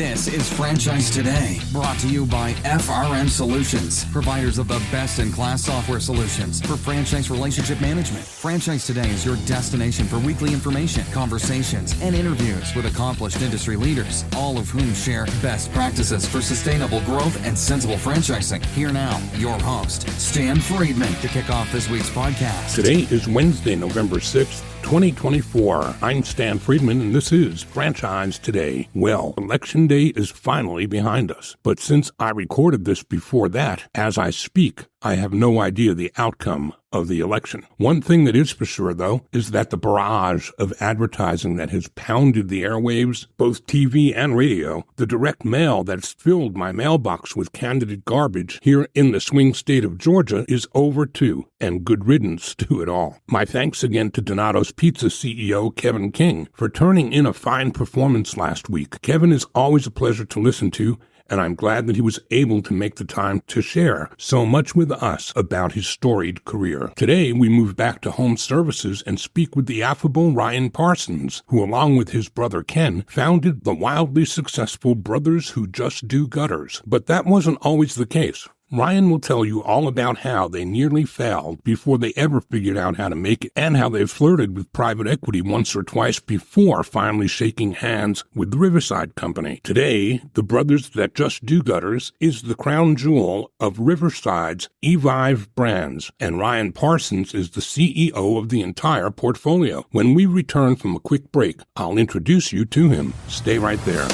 This is Franchise Today, brought to you by FRM Solutions, providers of the best-in-class software solutions for franchise relationship management. Franchise Today is your destination for weekly information, conversations, and interviews with accomplished industry leaders, all of whom share best practices for sustainable growth and sensible franchising. Here now, your host, Stan Friedman, to kick off this week's podcast. Today is Wednesday, November 6th, 2024. I'm Stan Friedman, and this is Franchise Today. Well, Election Day is finally behind us, but since I recorded this before that, as I speak, I have no idea the outcome of the election. One thing that is for sure, though, is that the barrage of advertising that has pounded the airwaves, both TV and radio, the direct mail that's filled my mailbox with candidate garbage here in the swing state of Georgia is over too, and good riddance to it all. My thanks again to Donato's Pizza CEO Kevin King for turning in a fine performance last week. Kevin is always a pleasure to listen to, and I'm glad that he was able to make the time to share so much with us about his storied career. Today, we move back to home services and speak with the affable Ryan Parsons, who, along with his brother Ken, founded the wildly successful Brothers Who Just Do Gutters. But that wasn't always the case. Ryan will tell you all about how they nearly failed before they ever figured out how to make it, and how they flirted with private equity once or twice before finally shaking hands with the Riverside Company. Today, the Brothers That Just Do Gutters is the crown jewel of Riverside's Evive Brands, and Ryan Parsons is the CEO of the entire portfolio. When we return from a quick break, I'll introduce you to him. Stay right there.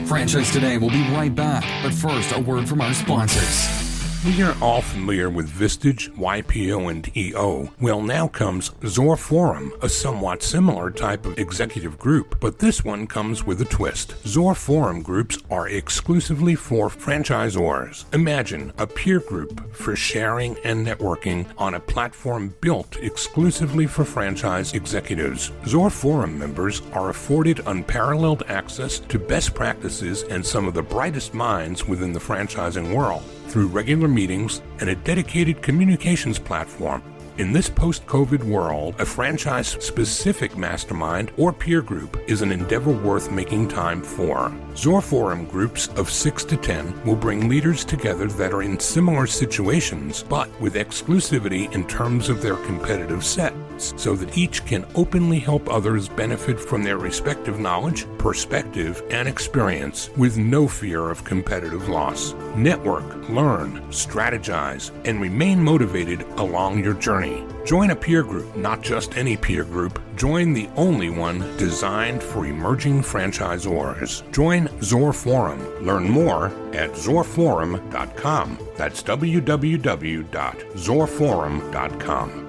Franchise Today will be right back, but first, a word from our sponsors. We are all familiar with Vistage, YPO, and EO. Well, now comes Zor Forum, a somewhat similar type of executive group, but this one comes with a twist. Zor Forum groups are exclusively for franchisors. Imagine a peer group for sharing and networking on a platform built exclusively for franchise executives. Zor Forum members are afforded unparalleled access to best practices and some of the brightest minds within the franchising world through regular meetings and a dedicated communications platform. In this post-COVID world, a franchise-specific mastermind or peer group is an endeavor worth making time for. Zor Forum groups of 6 to 10 will bring leaders together that are in similar situations, but with exclusivity in terms of their competitive set, so that each can openly help others benefit from their respective knowledge, perspective, and experience with no fear of competitive loss. Network, learn, strategize, and remain motivated along your journey. Join a peer group, not just any peer group. Join the only one designed for emerging franchisors. Join Zor Forum. Learn more at zorforum.com. That's www.zorforum.com.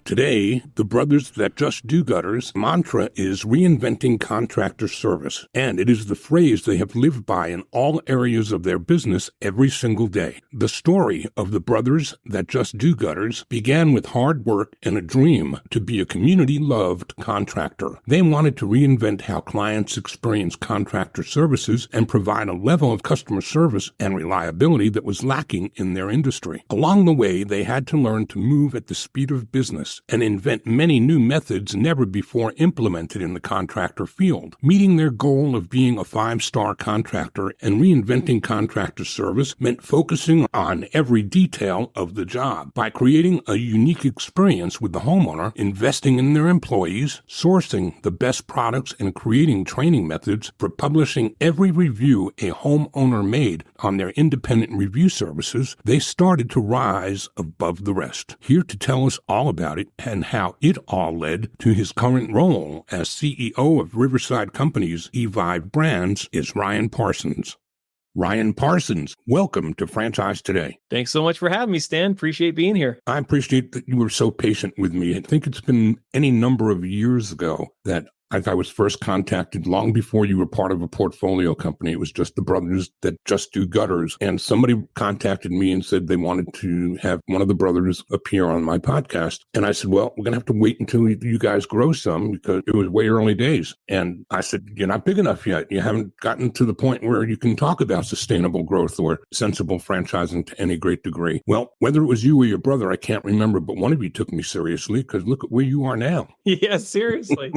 Today, the Brothers That Just Do Gutters mantra is reinventing contractor service, and it is the phrase they have lived by in all areas of their business every single day. The story of the Brothers That Just Do Gutters began with hard work and a dream to be a community-loved contractor. They wanted to reinvent how clients experience contractor services and provide a level of customer service and reliability that was lacking in their industry. Along the way, they had to learn to move at the speed of business and invent many new methods never before implemented in the contractor field. Meeting their goal of being a 5-star contractor and reinventing contractor service meant focusing on every detail of the job. By creating a unique experience with the homeowner, investing in their employees, sourcing the best products, and creating training methods for publishing every review a homeowner made on their independent review services, they started to rise above the rest. Here to tell us all about it and how it all led to his current role as CEO of Riverside Company's Evive Brands is Ryan Parsons. Ryan Parsons, welcome to Franchise Today. Thanks so much for having me, Stan. Appreciate being here. I appreciate that you were so patient with me. I think it's been any number of years ago that I was first contacted long before you were part of a portfolio company. It was just the Brothers That Just Do Gutters. And somebody contacted me and said they wanted to have one of the brothers appear on my podcast. And I said, well, we're going to have to wait until you guys grow some because it was way early days. And I said, you're not big enough yet. You haven't gotten to the point where you can talk about sustainable growth or sensible franchising to any great degree. Well, whether it was you or your brother, I can't remember, but one of you took me seriously because look at where you are now. Yeah, seriously.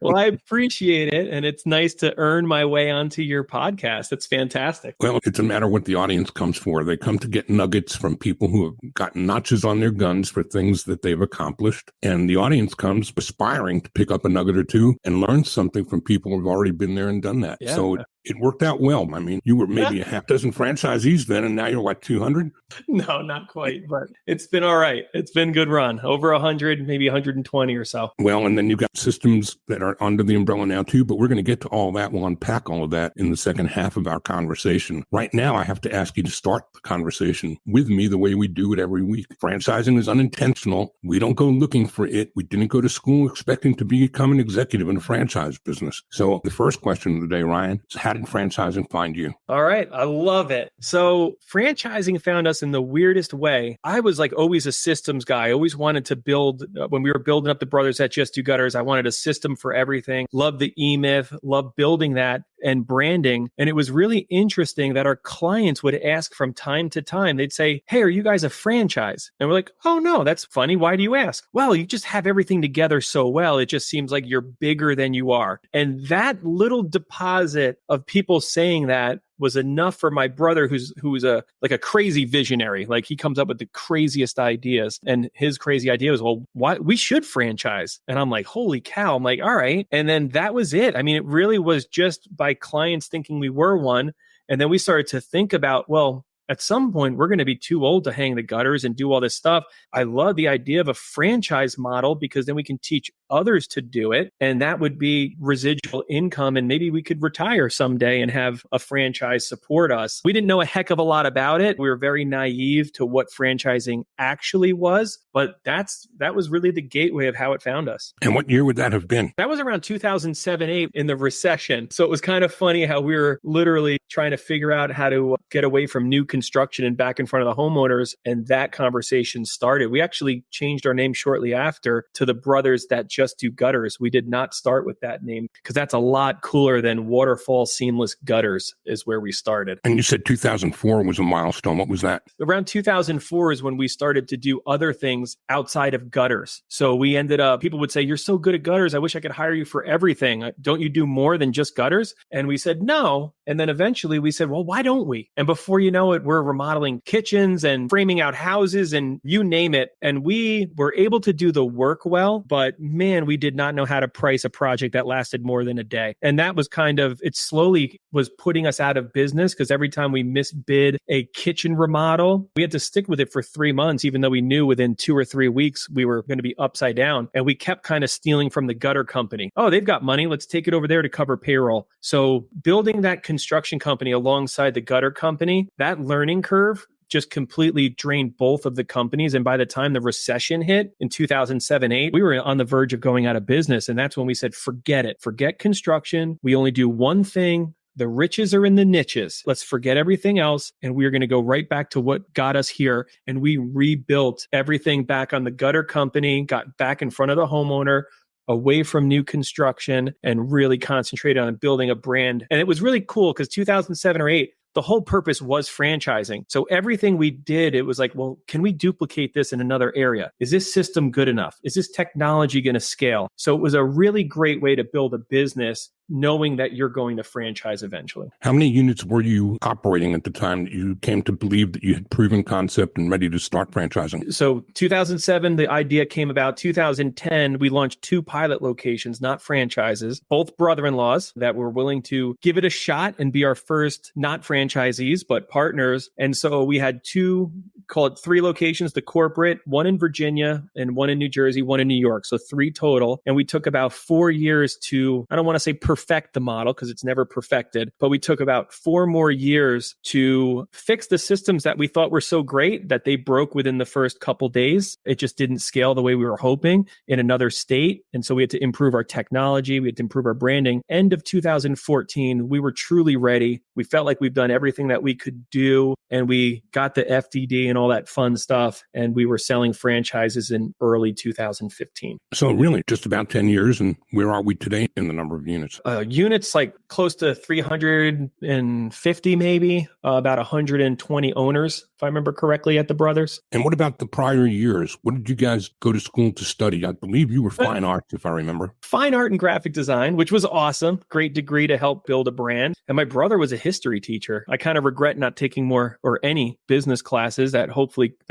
Well, I appreciate it. And it's nice to earn my way onto your podcast. It's fantastic. Well, it's a matter what the audience comes for. They come to get nuggets from people who have gotten notches on their guns for things that they've accomplished. And the audience comes aspiring to pick up a nugget or two and learn something from people who've already been there and done that. Yeah. So it worked out well. I mean, you were maybe a half dozen franchisees then, and now you're what, 200? No, not quite, but it's been all right. It's been a good run. Over 100, maybe 120 or so. Well, and then you've got systems that are under the umbrella now too, but we're going to get to all that. We'll unpack all of that in the second half of our conversation. Right now, I have to ask you to start the conversation with me the way we do it every week. Franchising is unintentional. We don't go looking for it. We didn't go to school expecting to become an executive in a franchise business. So the first question of the day, Ryan, is how did franchising find you? All right. I love it. So franchising found us in the weirdest way. I was like always a systems guy. I always wanted to build, when we were building up the Brothers That Just Do Gutters, I wanted a system for everything. Loved the E-Myth, loved building that and branding. And it was really interesting that our clients would ask from time to time, they'd say, hey, are you guys a franchise? And we're like, oh no, that's funny. Why do you ask? Well, you just have everything together so well. It just seems like you're bigger than you are. And that little deposit of people saying that was enough for my brother, who's a crazy visionary. Like he comes up with the craziest ideas, and his crazy idea was, well, why we should franchise. And I'm like, holy cow. I'm like, all right. And then that was it. I mean, it really was just by clients thinking we were one. And then we started to think about, well, at some point, we're going to be too old to hang the gutters and do all this stuff. I love the idea of a franchise model because then we can teach others to do it. And that would be residual income. And maybe we could retire someday and have a franchise support us. We didn't know a heck of a lot about it. We were very naive to what franchising actually was. But that was really the gateway of how it found us. And what year would that have been? That was around 2007-8 in the recession. So it was kind of funny how we were literally trying to figure out how to get away from new construction and back in front of the homeowners. And that conversation started. We actually changed our name shortly after to the Brothers That Just Do Gutters. We did not start with that name because that's a lot cooler than Waterfall Seamless Gutters is where we started. And you said 2004 was a milestone. What was that? Around 2004 is when we started to do other things outside of gutters. So we ended up, people would say, you're so good at gutters. I wish I could hire you for everything. Don't you do more than just gutters? And we said, no. And then eventually we said, well, why don't we? And before you know it, we're remodeling kitchens and framing out houses and you name it. And we were able to do the work well, but man, we did not know how to price a project that lasted more than a day. And that was kind of, it slowly was putting us out of business because every time we misbid a kitchen remodel, we had to stick with it for 3 months, even though we knew within 2 or 3 weeks we were going to be upside down. And we kept kind of stealing from the gutter company. Oh, they've got money. Let's take it over there to cover payroll. So building that construction company alongside the gutter company, that learning curve just completely drained both of the companies. And by the time the recession hit in 2007-8, we were on the verge of going out of business. And that's when we said, forget it. Forget construction. We only do one thing. The riches are in the niches. Let's forget everything else. And we're going to go right back to what got us here. And we rebuilt everything back on the gutter company, got back in front of the homeowner, away from new construction, and really concentrated on building a brand. And it was really cool because 2007 or 8, the whole purpose was franchising. So everything we did, it was like, well, can we duplicate this in another area? Is this system good enough? Is this technology going to scale? So it was a really great way to build a business knowing that you're going to franchise eventually. How many units were you operating at the time that you came to believe that you had proven concept and ready to start franchising? So 2007, the idea came about. 2010, we launched 2 pilot locations, not franchises, both brother-in-laws that were willing to give it a shot and be our first, not franchisees, but partners. And so we had 2, call it 3 locations, the corporate, 1 in Virginia and 1 in New Jersey, 1 in New York. So 3 total. And we took about 4 years to, I don't want to say perfect the model because it's never perfected, but we took about 4 more years to fix the systems that we thought were so great that they broke within the first couple days. It just didn't scale the way we were hoping in another state. And so we had to improve our technology. We had to improve our branding. End of 2014, we were truly ready. We felt like we've done everything that we could do. And we got the FDD and all that fun stuff. And we were selling franchises in early 2015. So really just about 10 years. And where are we today in the number of units? Units like close to 350, maybe about 120 owners. if I remember correctly, at the Brothers. And what about the prior years? What did you guys go to school to study? I believe you were fine arts, if I remember. Fine art and graphic design, which was awesome. Great degree to help build a brand. And my brother was a history teacher. I kind of regret not taking more or any business classes that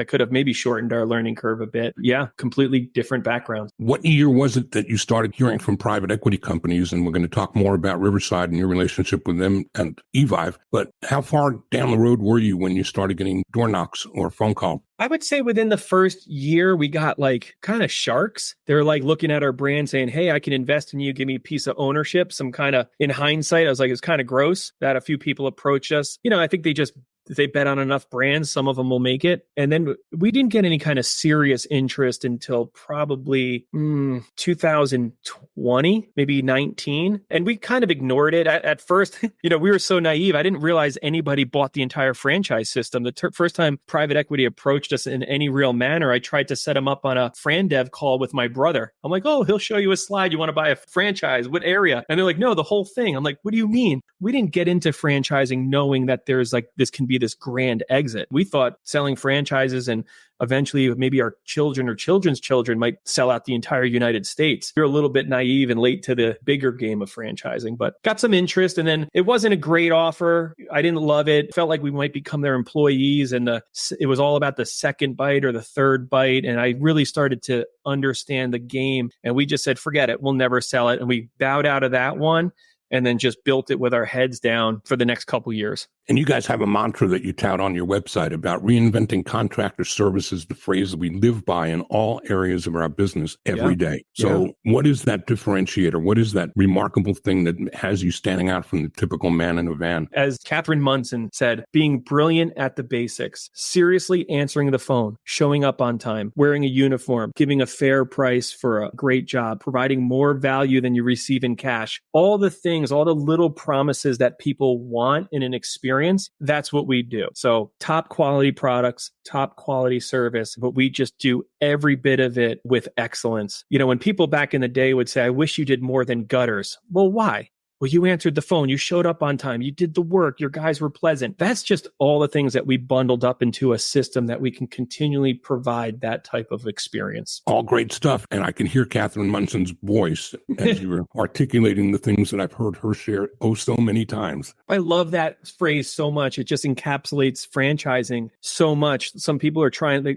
could have maybe shortened our learning curve a bit. Yeah, completely different backgrounds. What year was it that you started hearing from private equity companies? And we're going to talk more about Riverside and your relationship with them and Evive. But how far down the road were you when you started getting door knocks or phone calls? I would say within the first year, we got like kind of sharks. They're like looking at our brand saying, hey, I can invest in you. Give me a piece of ownership. Some kind of, in hindsight, I was like, it's kind of gross that a few people approached us. I think they bet on enough brands, some of them will make it. And then we didn't get any kind of serious interest until probably 2020, maybe 19. And we kind of ignored it at first. We were so naive. I didn't realize anybody bought the entire franchise system. The first time private equity approached us in any real manner, I tried to set them up on a FranDev call with my brother. I'm like, oh, he'll show you a slide. You want to buy a franchise? What area? And they're like, no, the whole thing. I'm like, what do you mean? We didn't get into franchising knowing that there's like, this can be this grand exit. We thought selling franchises and eventually maybe our children or children's children might sell out the entire United States. We were a little bit naive and late to the bigger game of franchising, but got some interest. And then it wasn't a great offer. I didn't love it. Felt like we might become their employees. And it was all about the second bite or the third bite. And I really started to understand the game. And we just said, forget it. We'll never sell it. And we bowed out of that one and then just built it with our heads down for the next couple years. And you guys have a mantra that you tout on your website about reinventing contractor services, the phrase that we live by in all areas of our business every day. So what is that differentiator? What is that remarkable thing that has you standing out from the typical man in a van? As Catherine Munson said, being brilliant at the basics, seriously answering the phone, showing up on time, wearing a uniform, giving a fair price for a great job, providing more value than you receive in cash. All the things, all the little promises that people want in an experience, that's what we do. So top quality products, top quality service, but we just do every bit of it with excellence. When people back in the day would say, I wish you did more than gutters. Well, why? Well, you answered the phone, you showed up on time, you did the work, your guys were pleasant. That's just all the things that we bundled up into a system that we can continually provide that type of experience. All great stuff. And I can hear Catherine Munson's voice as you were articulating the things that I've heard her share so many times. I love that phrase so much. It just encapsulates franchising so much. Some people are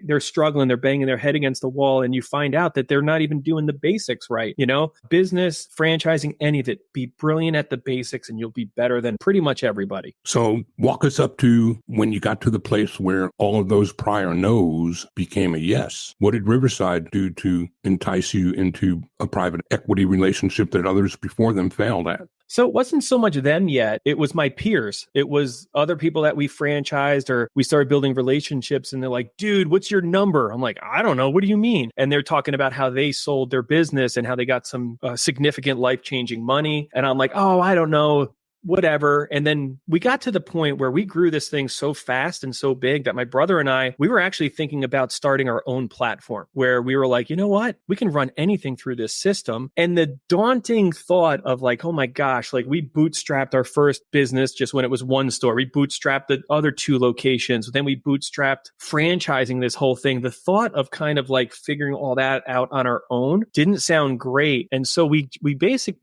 they're struggling, they're banging their head against the wall, and you find out that they're not even doing the basics right. Business, franchising, any of it, be brilliant at the basics and you'll be better than pretty much everybody. So walk us up to when you got to the place where all of those prior no's became a yes. What did Riverside do to entice you into a private equity relationship that others before them failed at? So it wasn't so much them yet. It was my peers. It was other people that we franchised or we started building relationships and they're like, dude, what's your number? I'm like, I don't know. What do you mean? And they're talking about how they sold their business and how they got some significant life-changing money. And I'm like, oh, I don't know. Whatever. And then we got to the point where we grew this thing so fast and so big that my brother and I, we were actually thinking about starting our own platform where we were like, you know what? We can run anything through this system. And the daunting thought of like, oh my gosh, like we bootstrapped our first business just when it was one store. We bootstrapped the other 2 locations. Then we bootstrapped franchising this whole thing. The thought of kind of like figuring all that out on our own didn't sound great. And so we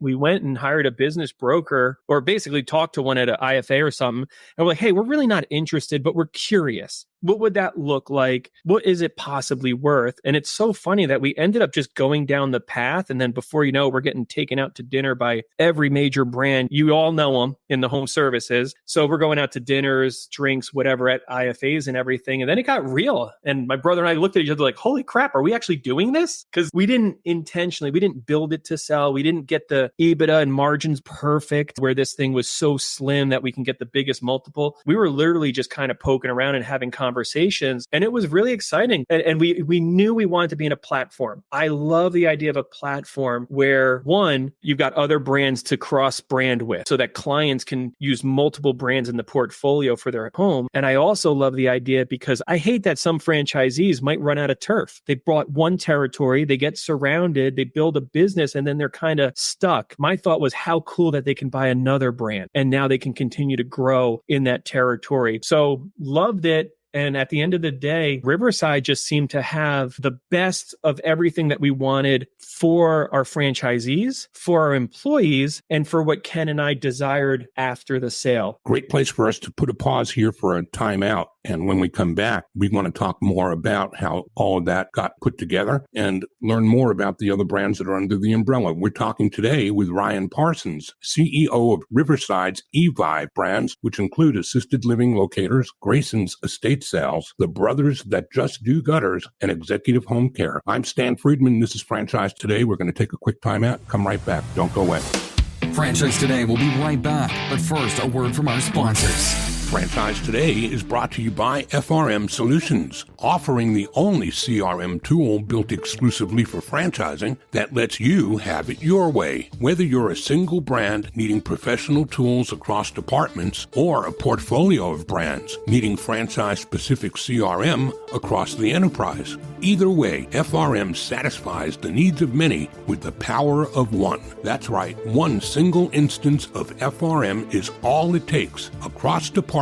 went and hired a business broker or basically talked to one at an IFA or something. And we're like, hey, we're really not interested, but we're curious. What would that look like? What is it possibly worth? And it's so funny that we ended up just going down the path. And then before you know, we're getting taken out to dinner by every major brand. You all know them in the home services. So we're going out to dinners, drinks, whatever at IFAs and everything. And then it got real. And my brother and I looked at each other like, holy crap, are we actually doing this? Because we didn't build it to sell. We didn't get the EBITDA and margins perfect where this thing was so slim that we can get the biggest multiple. We were literally just kind of poking around and having conversations. And it was really exciting. And we knew we wanted to be in a platform. I love the idea of a platform where, one, you've got other brands to cross brand with so that clients can use multiple brands in the portfolio for their home. And I also love the idea because I hate that some franchisees might run out of turf. They bought one territory, they get surrounded, they build a business, and then they're kind of stuck. My thought was how cool that they can buy another brand and now they can continue to grow in that territory. So loved it. And at the end of the day, Riverside just seemed to have the best of everything that we wanted for our franchisees, for our employees, and for what Ken and I desired after the sale. Great place for us to put a pause here for a timeout. And when we come back, we want to talk more about how all of that got put together and learn more about the other brands that are under the umbrella. We're talking today with Ryan Parsons, CEO of Riverside's Evive Brands, which include Assisted Living Locators, Grayson's Estate Sales, The Brothers That Just Do Gutters, and Executive Home Care. I'm Stan Friedman. This is Franchise Today. We're going to take a quick timeout. Come right back. Don't go away. Franchise Today will be right back. But first, a word from our sponsors. Franchise Today is brought to you by FRM Solutions, offering the only CRM tool built exclusively for franchising that lets you have it your way. Whether you're a single brand needing professional tools across departments or a portfolio of brands needing franchise-specific CRM across the enterprise. Either way, FRM satisfies the needs of many with the power of one. That's right, one single instance of FRM is all it takes across departments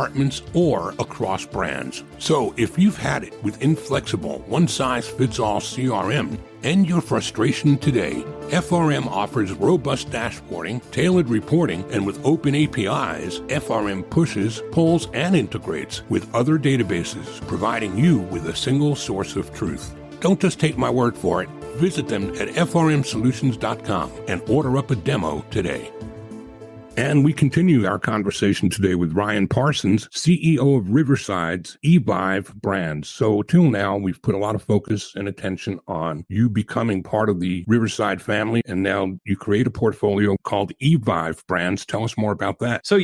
or across brands. So if you've had it with inflexible, one-size-fits-all CRM, end your frustration today. FRM offers robust dashboarding, tailored reporting, and with open APIs, FRM pushes, pulls, and integrates with other databases, providing you with a single source of truth. Don't just take my word for it. Visit them at frmsolutions.com and order up a demo today. And we continue our conversation today with Ryan Parsons, CEO of Riverside's Evive Brands. So till now, we've put a lot of focus and attention on you becoming part of the Riverside family, and now you create a portfolio called Evive Brands. Tell us more about that. So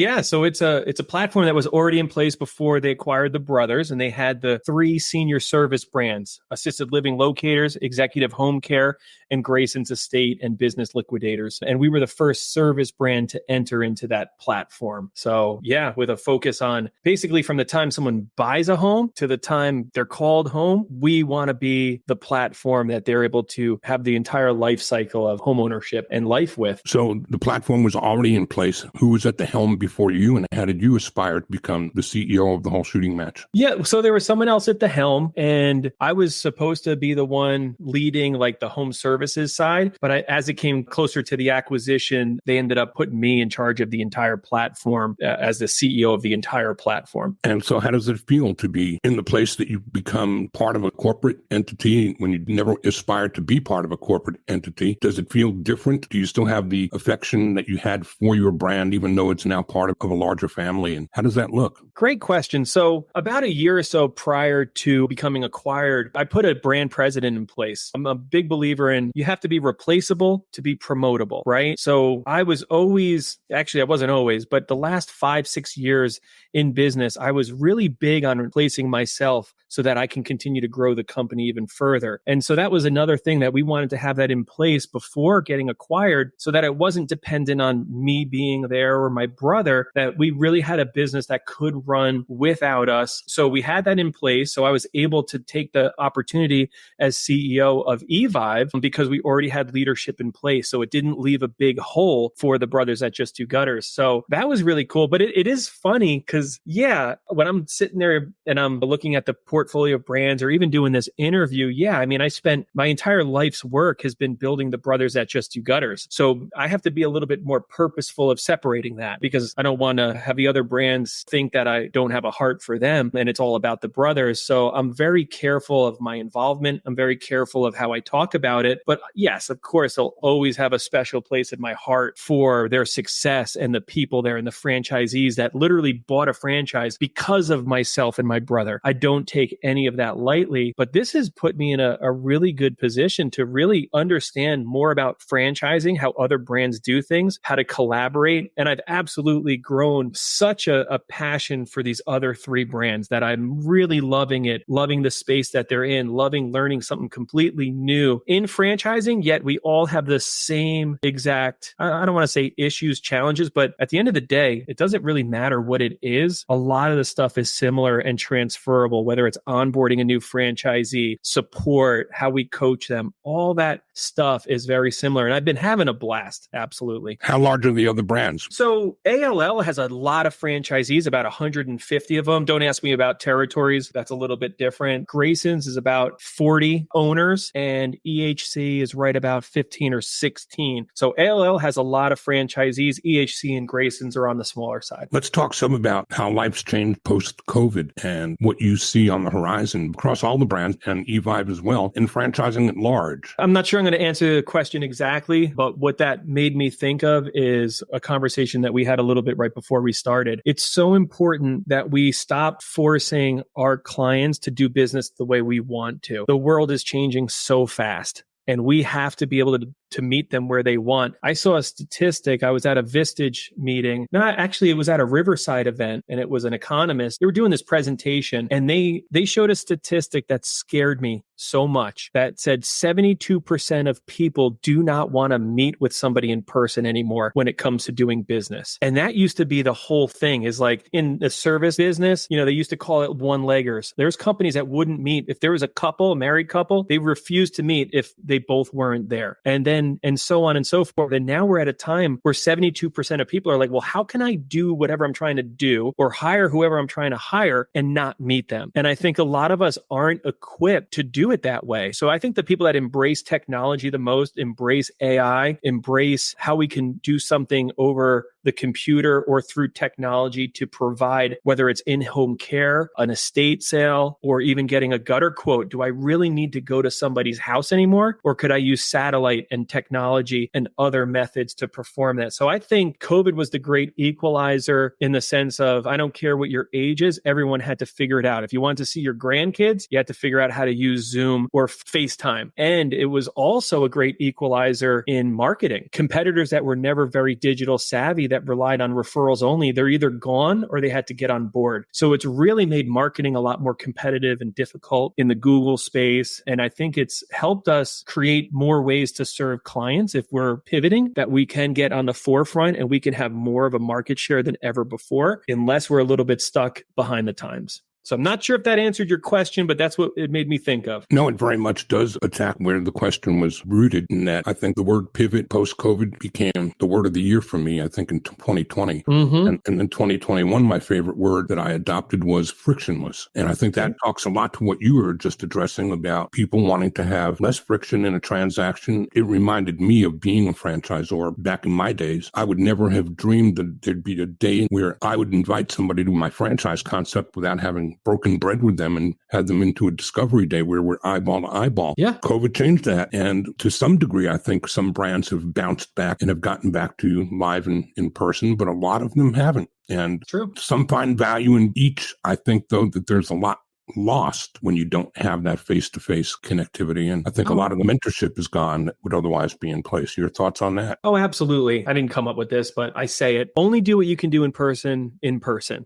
it's a platform that was already in place before they acquired the brothers, and they had the 3 senior service brands: Assisted Living Locators, Executive Home Care, and Grayson's Estate and Business Liquidators. And we were the first service brand to enter into that platform. So with a focus on basically from the time someone buys a home to the time they're called home, we want to be the platform that they're able to have the entire life cycle of home ownership and life with. So the platform was already in place. Who was at the helm before you, and how did you aspire to become the CEO of the whole shooting match? Yeah, so there was someone else at the helm, and I was supposed to be the one leading like the home services side, but as it came closer to the acquisition, they ended up putting me in charge of the entire platform as the CEO of the entire platform. And so how does it feel to be in the place that you become part of a corporate entity when you never aspired to be part of a corporate entity? Does it feel different? Do you still have the affection that you had for your brand, even though it's now part of a larger family? And how does that look? Great question. So about a year or so prior to becoming acquired, I put a brand president in place. I'm a big believer in you have to be replaceable to be promotable, right? So I was always, actually I wasn't always, but the last 5-6 years in business, I was really big on replacing myself so that I can continue to grow the company even further. And so that was another thing that we wanted to have that in place before getting acquired so that it wasn't dependent on me being there or my brother, that we really had a business that could run without us. So we had that in place. So I was able to take the opportunity as CEO of Evive because we already had leadership in place. So it didn't leave a big hole for the brothers that just do gutters. So that was really cool. But it is funny because when I'm sitting there and I'm looking at the portfolio of brands or even doing this interview, I spent my entire life's work has been building the brothers that just do gutters. So I have to be a little bit more purposeful of separating that because I don't want to have the other brands think that I don't have a heart for them and it's all about the brothers. So I'm very careful of my involvement. I'm very careful of how I talk about it. But yes, of course, I'll always have a special place in my heart for their success and the people there and the franchisees that literally bought a franchise because of myself and my brother. I don't take any of that lightly, but this has put me in a really good position to really understand more about franchising, how other brands do things, how to collaborate. And I've absolutely grown such a passion for these other 3 brands that I'm really loving it, loving the space that they're in, loving learning something completely new in franchising, yet we all have the same exact, I don't want to say issues, challenges, but at the end of the day, it doesn't really matter what it is. A lot of the stuff is similar and transferable, whether it's onboarding a new franchisee, support, how we coach them, all that stuff is very similar. And I've been having a blast. Absolutely. How large are the other brands? So ALL has a lot of franchisees, about 150 of them. Don't ask me about territories. That's a little bit different. Grayson's is about 40 owners and EHC is right about 15 or 16. So ALL has a lot of franchisees. EHC and Grayson's are on the smaller side. Let's talk some about how life's changed post-COVID and what you see on the horizon across all the brands and Evive as well in franchising at large. I'm not sure I'm going to answer the question exactly, but what that made me think of is a conversation that we had a little bit right before we started. It's so important that we stop forcing our clients to do business the way we want to. The world is changing so fast. And we have to be able to meet them where they want. I saw a statistic. I was at a Vistage meeting. No, actually, it was at a Riverside event, and it was an economist. They were doing this presentation, and they showed a statistic that scared me so much that said 72% of people do not want to meet with somebody in person anymore when it comes to doing business. And that used to be the whole thing, is like in the service business, they used to call it one-leggers. There's companies that wouldn't meet. If there was a married couple, they refused to meet if they both weren't there. And so on and so forth. And now we're at a time where 72% of people are like, well, how can I do whatever I'm trying to do or hire whoever I'm trying to hire and not meet them? And I think a lot of us aren't equipped to do it that way. So I think the people that embrace technology the most, embrace AI, embrace how we can do something over the computer or through technology to provide, whether it's in-home care, an estate sale, or even getting a gutter quote. Do I really need to go to somebody's house anymore? Or could I use satellite and technology and other methods to perform that? So I think COVID was the great equalizer in the sense of, I don't care what your age is, everyone had to figure it out. If you wanted to see your grandkids, you had to figure out how to use Zoom or FaceTime. And it was also a great equalizer in marketing. Competitors that were never very digital savvy, that relied on referrals only, they're either gone or they had to get on board. So it's really made marketing a lot more competitive and difficult in the Google space. And I think it's helped us create more ways to serve clients if we're pivoting, that we can get on the forefront and we can have more of a market share than ever before, unless we're a little bit stuck behind the times. So I'm not sure if that answered your question, but that's what it made me think of. No, it very much does attack where the question was rooted in that. I think the word pivot post-COVID became the word of the year for me, I think in 2020. And in 2021, my favorite word that I adopted was frictionless. And I think that talks a lot to what you were just addressing about people wanting to have less friction in a transaction. It reminded me of being a franchisor back in my days. I would never have dreamed that there'd be a day where I would invite somebody to my franchise concept without having broken bread with them and had them into a discovery day where we're eyeball to eyeball. Yeah. COVID changed that. And to some degree, I think some brands have bounced back and have gotten back to live and in person, but a lot of them haven't. And True. Some find value in each. I think, though, that there's a lot lost when you don't have that face-to-face connectivity. And I think a lot of the mentorship is gone that would otherwise be in place. Your thoughts on that? Oh, absolutely. I didn't come up with this, but I say it. Only do what you can do in person,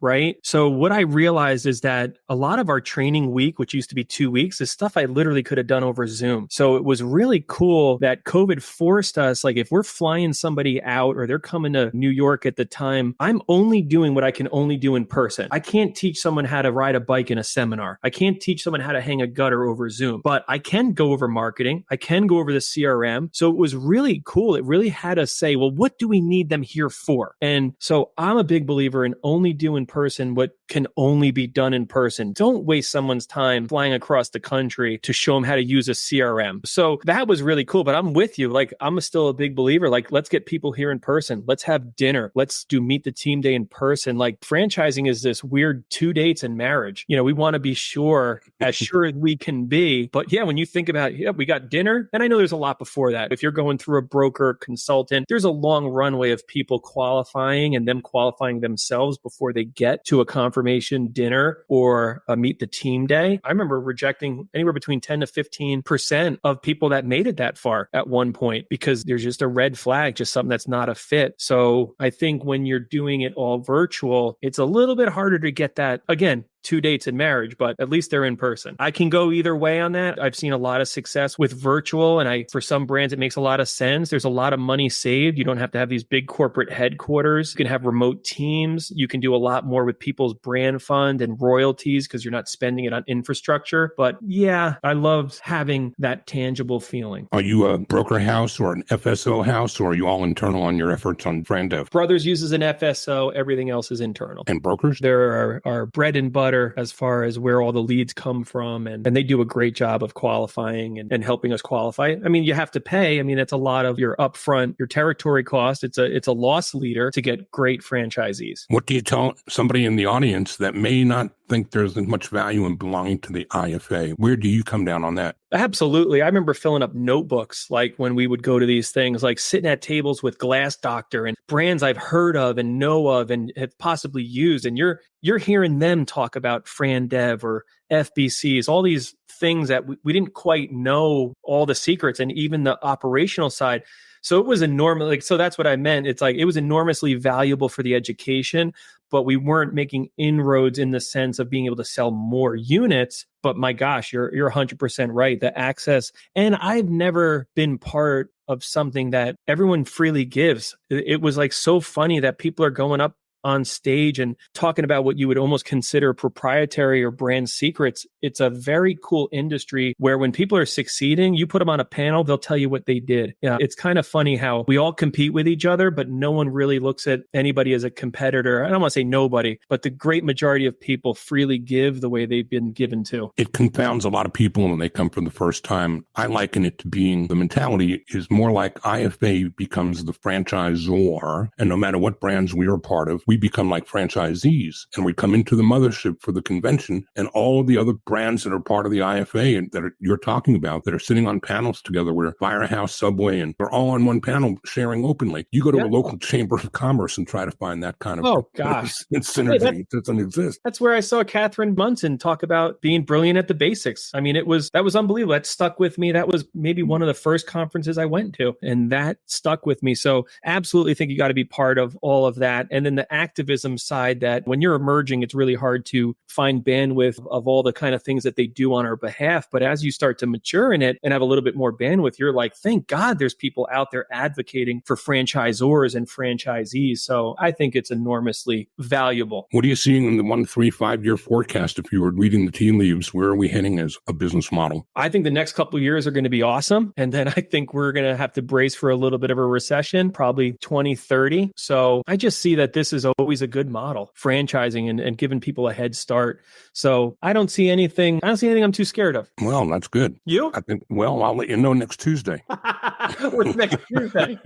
right? So what I realized is that a lot of our training week, which used to be 2 weeks, is stuff I literally could have done over Zoom. So it was really cool that COVID forced us, like if we're flying somebody out or they're coming to New York at the time, I'm only doing what I can only do in person. I can't teach someone how to ride a bike in a seminar. I can't teach someone how to hang a gutter over Zoom, but I can go over marketing. I can go over the CRM. So it was really cool. It really had us say, well, what do we need them here for? And so I'm a big believer in only do in person what can only be done in person. Don't waste someone's time flying across the country to show them how to use a CRM. So that was really cool, but I'm with you. Like, I'm still a big believer. Like, let's get people here in person. Let's have dinner. Let's do meet the team day in person. Like, franchising is this weird 2 dates and marriage. We want to be sure as we can be. But yeah, when you think about, we got dinner, and I know there's a lot before that. If you're going through a broker, consultant, there's a long runway of people qualifying and them qualifying themselves before they get to a confirmation dinner or a meet the team day. I remember rejecting anywhere between 10 to 15% of people that made it that far at one point because there's just a red flag, just something that's not a fit. So I think when you're doing it all virtual, it's a little bit harder to get that, again, 2 dates and marriage, but at least they're in person. I can go either way on that. I've seen a lot of success with virtual, and for some brands, it makes a lot of sense. There's a lot of money saved. You don't have to have these big corporate headquarters. You can have remote teams. You can do a lot more with people's brand fund and royalties because you're not spending it on infrastructure. But yeah, I love having that tangible feeling. Are you a broker house or an FSO house, or are you all internal on your efforts on brand dev? Brothers uses an FSO. Everything else is internal. And brokers? They're our bread and butter as far as where all the leads come from. And they do a great job of qualifying and helping us qualify. I mean, you have to pay. I mean, it's a lot of your upfront, your territory cost. It's a loss leader to get great franchisees. What do you tell somebody in the audience that may not think there's as much value in belonging to the IFA? Where do you come down on that? Absolutely. I remember filling up notebooks like when we would go to these things, like sitting at tables with Glass Doctor and brands I've heard of and know of and have possibly used. And you're hearing them talk about Fran Dev or FBCs, all these things that we didn't quite know all the secrets and even the operational side. So it was enormous. So that's what I meant. It's like it was enormously valuable for the education, but we weren't making inroads in the sense of being able to sell more units. But my gosh, you're 100% right. The access. And I've never been part of something that everyone freely gives. It was like so funny that people are going up on stage and talking about what you would almost consider proprietary or brand secrets. It's a very cool industry where when people are succeeding, you put them on a panel, they'll tell you what they did. Yeah, it's kind of funny how we all compete with each other, but no one really looks at anybody as a competitor. I don't want to say nobody, but the great majority of people freely give the way they've been given to. It confounds a lot of people when they come for the first time. I liken it to being the mentality is more like IFA becomes the franchisor, and no matter what brands we are a part of, we become like franchisees, and we come into the mothership for the convention, and all of the other brands that are part of the IFA and you're talking about that are sitting on panels together, where Firehouse, Subway, and they're all on one panel sharing openly. You go to a local chamber of commerce and try to find that kind of synergy. It doesn't exist. That's where I saw Catherine Munson talk about being brilliant at the basics. I mean, that was unbelievable. That stuck with me. That was maybe one of the first conferences I went to, and that stuck with me. So absolutely think you got to be part of all of that. And then the activism side, that when you're emerging, it's really hard to find bandwidth of all the kind of things that they do on our behalf. But as you start to mature in it and have a little bit more bandwidth, you're like, thank God there's people out there advocating for franchisors and franchisees. So I think it's enormously valuable. What are you seeing in the 1, 3, 5 year forecast? If you were reading the tea leaves, where are we heading as a business model? I think the next couple of years are going to be awesome. And then I think we're going to have to brace for a little bit of a recession, probably 2030. So I just see that this is always a good model, franchising and giving people a head start. So I don't see anything I'm too scared of. Well, that's good. You? I think, well, I'll let you know next Tuesday. What's next Tuesday?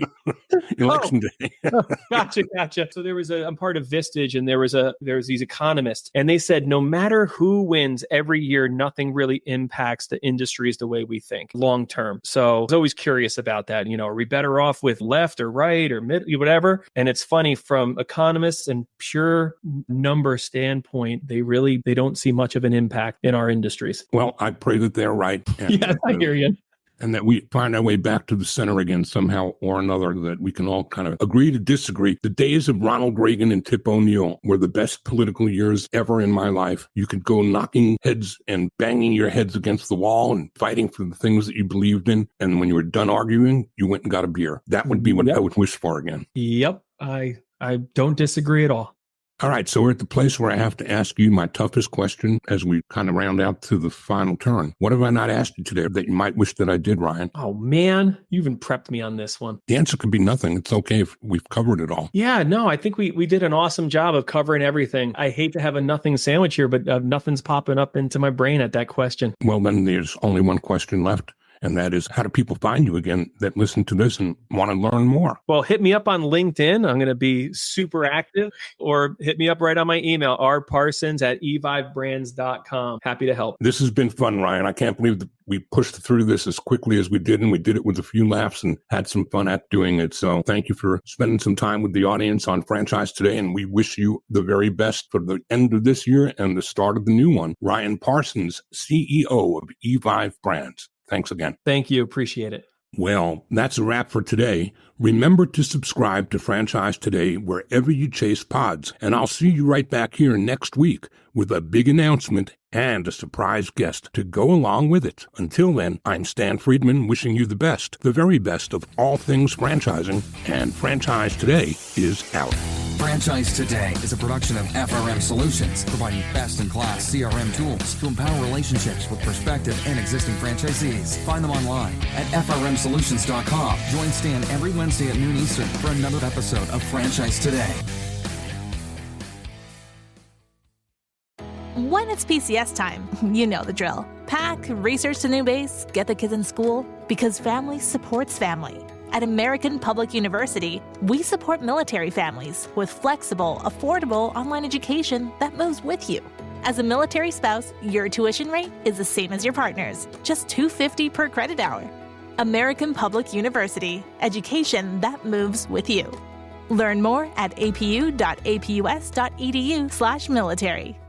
Election day. Gotcha. So I'm part of Vistage, and there's these economists, and they said no matter who wins every year, nothing really impacts the industries the way we think long term. So I was always curious about that. Are we better off with left or right or mid, whatever? And it's funny, from economists and pure number standpoint, they don't see much of an impact in our industries. Well, I pray that they're right. Yeah, I hear you. And that we find our way back to the center again somehow or another, that we can all kind of agree to disagree. The days of Ronald Reagan and Tip O'Neill were the best political years ever in my life. You could go knocking heads and banging your heads against the wall and fighting for the things that you believed in. And when you were done arguing, you went and got a beer. That would be what I would wish for again. Yep. I don't disagree at all. All right, so we're at the place where I have to ask you my toughest question as we kind of round out to the final turn. What have I not asked you today that you might wish that I did, Ryan? Oh, man, you even prepped me on this one. The answer could be nothing. It's okay if we've covered it all. Yeah, no, I think we did an awesome job of covering everything. I hate to have a nothing sandwich here, but nothing's popping up into my brain at that question. Well, then there's only one question left. And that is, how do people find you again that listen to this and want to learn more? Well, hit me up on LinkedIn. I'm going to be super active, or hit me up right on my email, rparsons@evivebrands.com. Happy to help. This has been fun, Ryan. I can't believe that we pushed through this as quickly as we did, and we did it with a few laughs and had some fun at doing it. So thank you for spending some time with the audience on Franchise Today, and we wish you the very best for the end of this year and the start of the new one. Ryan Parsons, CEO of Evive Brands. Thanks again. Thank you. Appreciate it. Well, that's a wrap for today. Remember to subscribe to Franchise Today wherever you chase pods, and I'll see you right back here next week with a big announcement and a surprise guest to go along with it. Until then, I'm Stan Friedman wishing you the best, the very best of all things franchising, and Franchise Today is out. Franchise Today is a production of FRM Solutions, providing best-in-class CRM tools to empower relationships with prospective and existing franchisees. Find them online at frmsolutions.com. Join Stan every Wednesday at noon Eastern for another episode of Franchise Today. When it's PCS time, you know the drill. Pack, research the new base, get the kids in school, because family supports family. At American Public University, we support military families with flexible, affordable online education that moves with you. As a military spouse, your tuition rate is the same as your partner's, just $250 per credit hour. American Public University, education that moves with you. Learn more at apu.apus.edu/military.